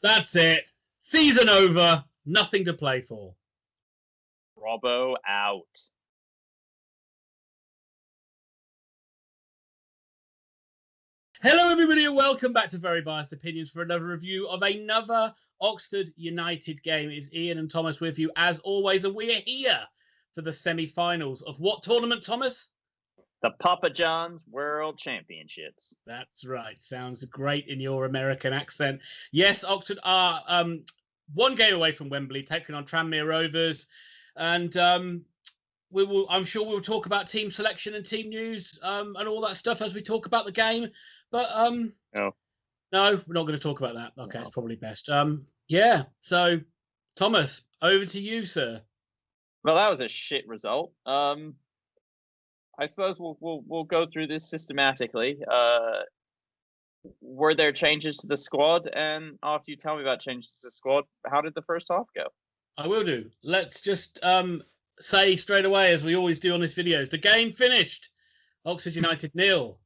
That's it. Season over. Nothing to play for. Robbo out. Hello, everybody, and welcome back to Very Biased Opinions for another review of another Oxford United game. It's Ian and Thomas with you, as always, and we are here for the semi-finals of what tournament, Thomas? The Papa John's World Championships. That's right. Sounds great in your American accent. Yes, Oxford are one game away from Wembley, taking on Tranmere Rovers, and I'm sure we'll talk about team selection and team news and all that stuff as we talk about the game. But no, we're not going to talk about that. Okay, It's probably best. Yeah. So, Thomas, over to you, sir. Well, that was a shit result. I suppose we'll go through this systematically. Were there changes to the squad? And after you tell me about changes to the squad, how did the first half go? I will do. Let's just say straight away, as we always do on these videos, the game finished. Oxford United 0,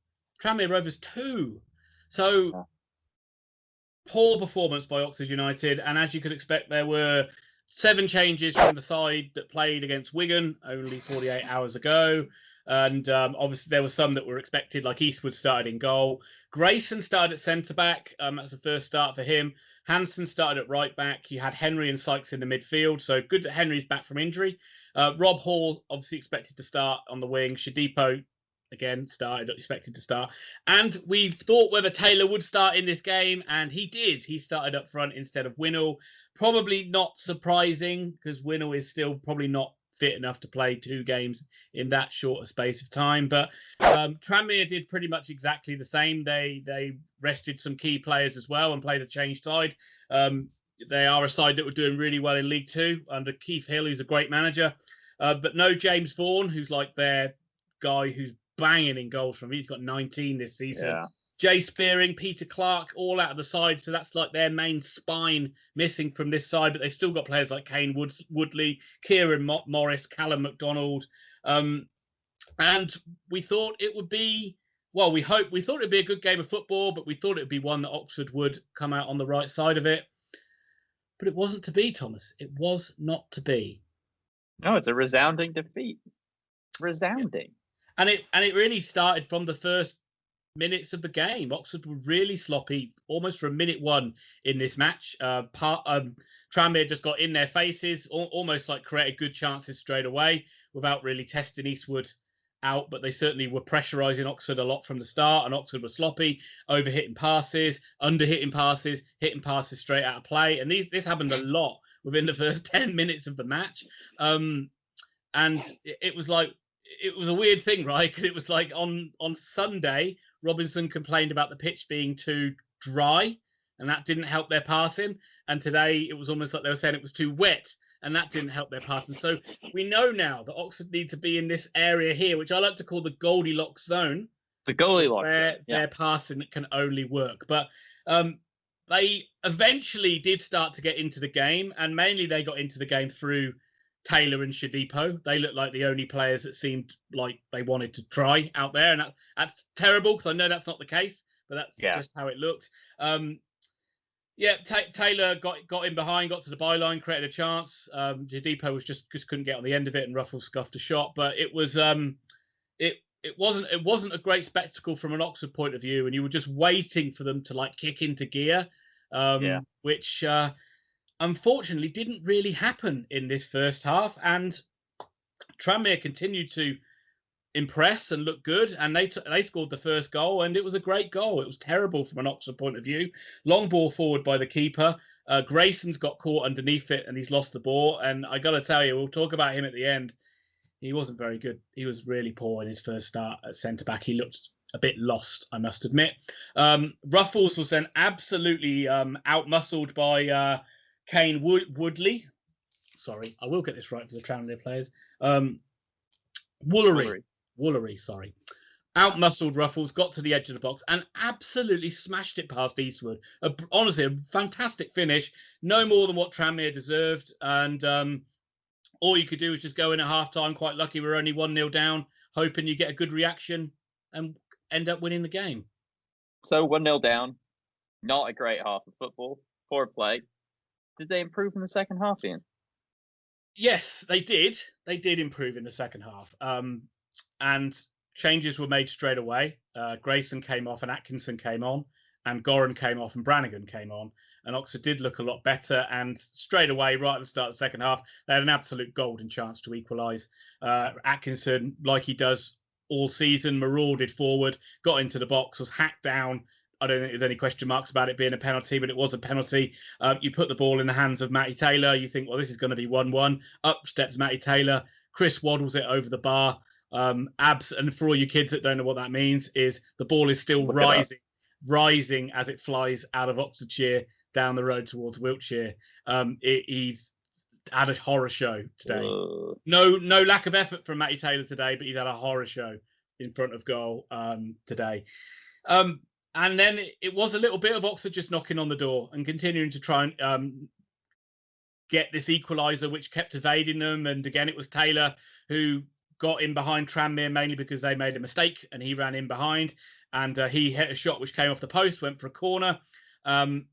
Tranmere Rovers 2. So, poor performance by Oxford United. And as you could expect, there were 7 changes from the side that played against Wigan only 48 hours ago. And obviously, there were some that were expected, like Eastwood started in goal. Grayson started at centre-back. That's the first start for him. Hansen started at right-back. You had Henry and Sykes in the midfield. So good that Henry's back from injury. Rob Hall, obviously expected to start on the wing. Shodipo, again, expected to start. And we thought whether Taylor would start in this game, and he did. He started up front instead of Winnall. Probably not surprising, because Winnall is still probably not fit enough to play 2 games in that short a space of time. But Tranmere did pretty much exactly the same. They rested some key players as well and played a changed side. They are a side that were doing really well in League Two under Keith Hill, who's a great manager. But no James Vaughan, who's like their guy who's banging in goals from him. He's got 19 this season. Yeah. Jay Spearing, Peter Clark, all out of the side. So that's like their main spine missing from this side. But they've still got players like Kane Woodley, Kieran Morris, Callum McDonald. And we thought it would be, well, we thought it would be a good game of football, but we thought it would be one that Oxford would come out on the right side of it. But it wasn't to be, Thomas. It was not to be. No, it's a resounding defeat. Resounding. And it really started from the first minutes of the game. Oxford were really sloppy almost from minute 1 in this match. Tranmere just got in their faces, almost like created good chances straight away without really testing Eastwood out, but they certainly were pressurising Oxford a lot from the start, and Oxford were sloppy, overhitting passes, underhitting passes, hitting passes straight out of play, and this happened a lot within the first 10 minutes of the match. And it was a weird thing, right? Because it was like on Sunday, Robinson complained about the pitch being too dry, and that didn't help their passing. And today, it was almost like they were saying it was too wet, and that didn't help their passing. So we know now that Oxford need to be in this area here, which I like to call the Goldilocks zone. The Goldilocks zone, yeah. Their passing can only work. But they eventually did start to get into the game, and mainly they got into the game through Taylor and Shodipo. They looked like the only players that seemed like they wanted to try out there, and that's terrible because I know that's not the case, but that's just how it looked. Taylor got in behind, got to the byline, created a chance. Shodipo was just couldn't get on the end of it, and Ruffles scuffed a shot. But it was it wasn't a great spectacle from an Oxford point of view, and you were just waiting for them to like kick into gear, which. Unfortunately, didn't really happen in this first half, and Tranmere continued to impress and look good, and they scored the first goal, and it was a great goal. It was terrible from an Oxford point of view. Long ball forward by the keeper. Grayson's got caught underneath it, and he's lost the ball. And I got to tell you, we'll talk about him at the end. He wasn't very good. He was really poor in his first start at centre back. He looked a bit lost, I must admit. Ruffles was then absolutely outmuscled by Kane Woodley. Sorry, I will get this right for the Tranmere players. Woolery, sorry. Outmuscled Ruffles, got to the edge of the box and absolutely smashed it past Eastwood. Honestly, a fantastic finish. No more than what Tranmere deserved. And all you could do was just go in at half-time. Quite lucky we're only 1-0 down, hoping you get a good reaction and end up winning the game. So 1-0 down. Not a great half of football. forward play. Did they improve in the second half, Ian? Yes, they did. They did improve in the second half. And changes were made straight away. Grayson came off and Atkinson came on, and Goran came off and Brannigan came on. And Oxford did look a lot better. And straight away, right at the start of the second half, they had an absolute golden chance to equalise. Atkinson, like he does all season, marauded forward, got into the box, was hacked down. I don't think there's any question marks about it being a penalty, but it was a penalty. You put the ball in the hands of Matty Taylor. You think, well, this is going to be 1-1. Up steps Matty Taylor. Chris waddles it over the bar. Abs, and for all you kids that don't know what that means, is the ball is still rising as it flies out of Oxfordshire down the road towards Wiltshire. He's had a horror show today. No lack of effort from Matty Taylor today, but he's had a horror show in front of goal today. And then it was a little bit of Oxford just knocking on the door and continuing to try and get this equaliser, which kept evading them. And again, it was Taylor who got in behind Tranmere mainly because they made a mistake and he ran in behind. And he hit a shot which came off the post, went for a corner. From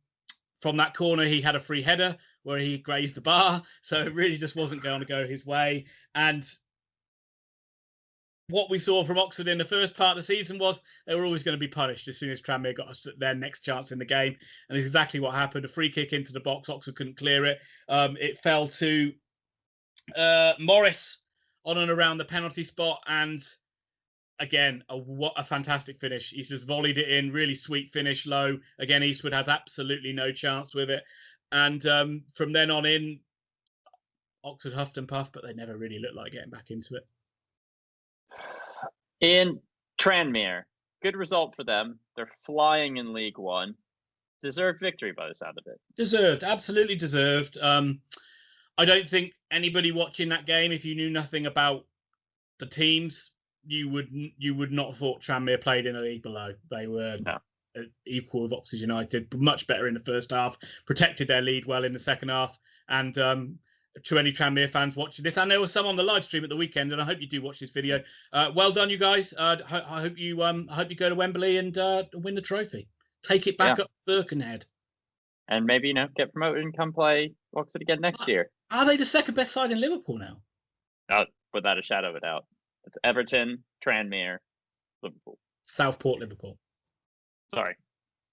that corner, he had a free header where he grazed the bar. So it really just wasn't going to go his way. And what we saw from Oxford in the first part of the season was they were always going to be punished as soon as Tranmere got their next chance in the game. And it's exactly what happened. A free kick into the box. Oxford couldn't clear it. It fell to Morris on and around the penalty spot. And again, what a fantastic finish. He's just volleyed it in. Really sweet finish, low. Again, Eastwood has absolutely no chance with it. And from then on in, Oxford huffed and puffed, but they never really looked like getting back into it. In Tranmere, good result for them. They're flying in League One. Deserved victory by the sound of it. Deserved, absolutely deserved. I don't think anybody watching that game, if you knew nothing about the teams, you would not have thought Tranmere played in a league below. They were equal with Oxford United, much better in the first half, protected their lead well in the second half, and to any Tranmere fans watching this, and there was some on the live stream at the weekend, and I hope you do watch this video. Well done, you guys. I hope you go to Wembley and win the trophy. Take it back up Birkenhead. And maybe, get promoted and come play Oxford again next year. Are they the second best side in Liverpool now? Without a shadow of a doubt. It's Everton, Tranmere, Liverpool. Southport, Liverpool. Sorry.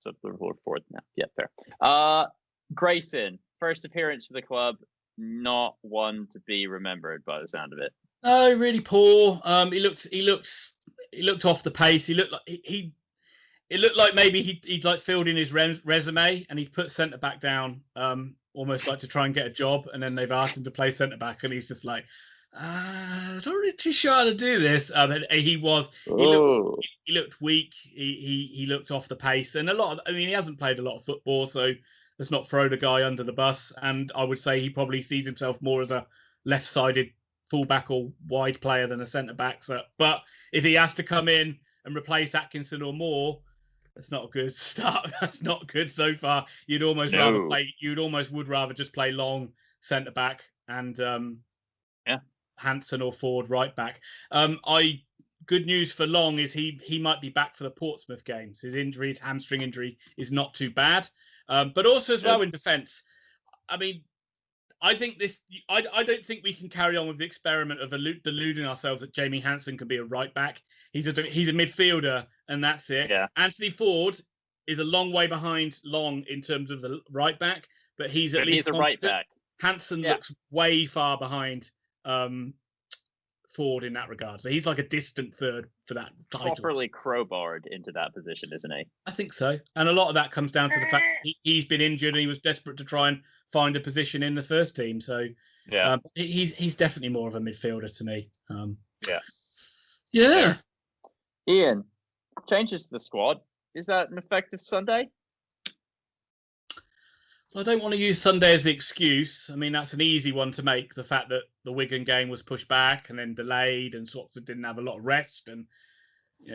So Liverpool are fourth now. Yeah, fair. Grayson, first appearance for the club. Not one to be remembered by the sound of it. No, really poor. He looked off the pace. He looked like it looked like maybe he'd like filled in his resume and he'd put centre back down, almost like to try and get a job. And then they've asked him to play centre back, and he's just like, I'm not really too sure how to do this. He looked weak. He looked off the pace, and he hasn't played a lot of football, so let's not throw the guy under the bus. And I would say he probably sees himself more as a left-sided fullback or wide player than a centre back. So, but if he has to come in and replace Atkinson or Moore, that's not a good start. That's not good so far. You'd almost rather just play long centre back and Hansen or Ford right back. Good news for Long is he might be back for the Portsmouth games. His hamstring injury, is not too bad. But also as well in defence. I mean, I think I don't think we can carry on with the experiment of deluding ourselves that Jamie Hansen can be a right back. He's a midfielder, and that's it. Yeah. Anthony Ford is a long way behind Long in terms of the right back, but he's at least a right back. Hansen looks way far behind Ford in that regard. So he's like a distant third for that title. Properly crowbarred into that position, isn't he? I think so. And a lot of that comes down to the fact he's been injured and he was desperate to try and find a position in the first team. So he's definitely more of a midfielder to me. Yeah. Ian, changes to the squad. Is that an effective Sunday? I don't want to use Sunday as the excuse. I mean, that's an easy one to make. The fact that the Wigan game was pushed back and then delayed, and Oxford didn't have a lot of rest, and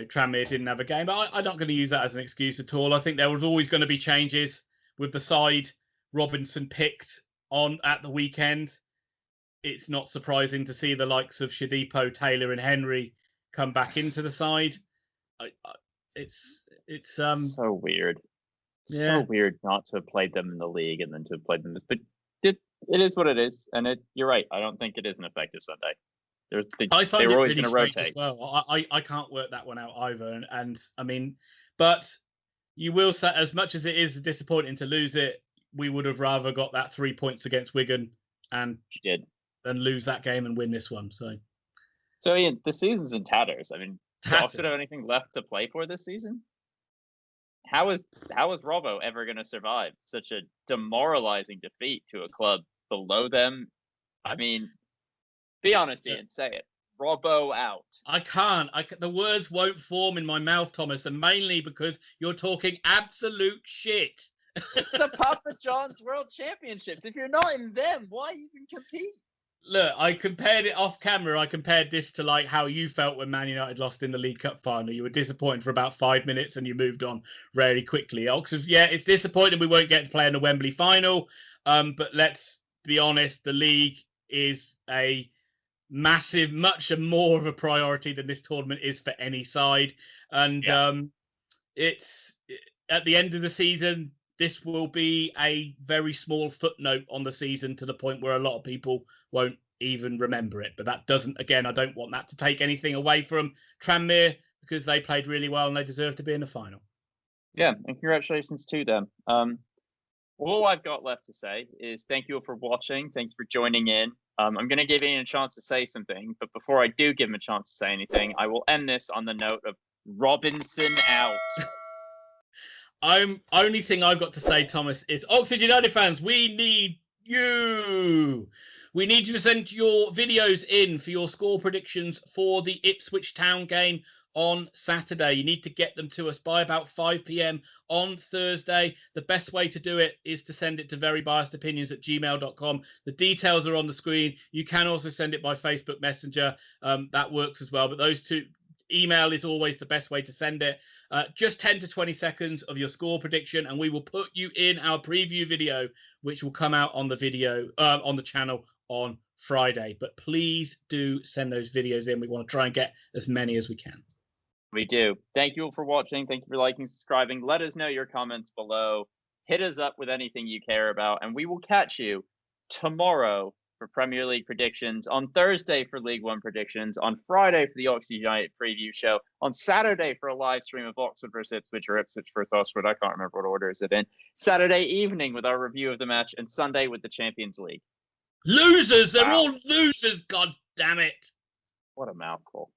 Tranmere didn't have a game. But I'm not going to use that as an excuse at all. I think there was always going to be changes with the side Robinson picked on at the weekend. It's not surprising to see the likes of Shadipo, Taylor, and Henry come back into the side. It's so weird. so weird not to have played them in the league and then to have played them. But it is what it is, and you're right. I don't think it is an effective Sunday. I find they were it always really going to strange rotate. as well. I can't work that one out either. And I mean, but you will say, as much as it is disappointing to lose it, we would have rather got that 3 points against Wigan and than lose that game and win this one. So Ian, the season's in tatters. I mean, do Oxford have anything left to play for this season? How is Rovo ever going to survive such a demoralizing defeat to a club below them? I mean, be honest, Ian, say it. Robbo out. I can't. The words won't form in my mouth, Thomas, and mainly because you're talking absolute shit. It's the Papa John's World Championships. If you're not in them, why even compete? Look, I compared it off camera. I compared this to like how you felt when Man United lost in the League Cup final. You were disappointed for about 5 minutes and you moved on very quickly. Oxford, yeah, it's disappointing we won't get to play in the Wembley final. But let's be honest, the league is a massive, much more of a priority than this tournament is for any side. And it's at the end of the season, this will be a very small footnote on the season to the point where a lot of people won't even remember it. But that doesn't, again, I don't want that to take anything away from Tranmere because they played really well and they deserve to be in the final. Yeah, and congratulations to them. All I've got left to say is thank you all for watching. Thank you for joining in. I'm going to give Ian a chance to say something, but before I do give him a chance to say anything, I will end this on the note of Robinson out. Only thing I've got to say, Thomas, is Oxford United fans, we need you. We need you to send your videos in for your score predictions for the Ipswich Town game on Saturday. You need to get them to us by about 5 p.m. on Thursday. The best way to do it is to send it to verybiasedopinions@gmail.com. The details are on the screen. You can also send it by Facebook Messenger. That works as well. But those two, email is always the best way to send it. Just 10 to 20 seconds of your score prediction, and we will put you in our preview video, which will come out on the video on the channel on Friday. But please do send those videos in. We want to try and get as many as we can. We do. Thank you all for watching. Thank you for liking, subscribing. Let us know your comments below. Hit us up with anything you care about, and we will catch you tomorrow for Premier League predictions, on Thursday for League One predictions, on Friday for the Oxford United preview show, on Saturday for a live stream of Oxford versus Ipswich or Ipswich versus Oxford. I can't remember what order is it in. Saturday evening with our review of the match, and Sunday with the Champions League. Losers! They're all losers, god damn it! What a mouthful.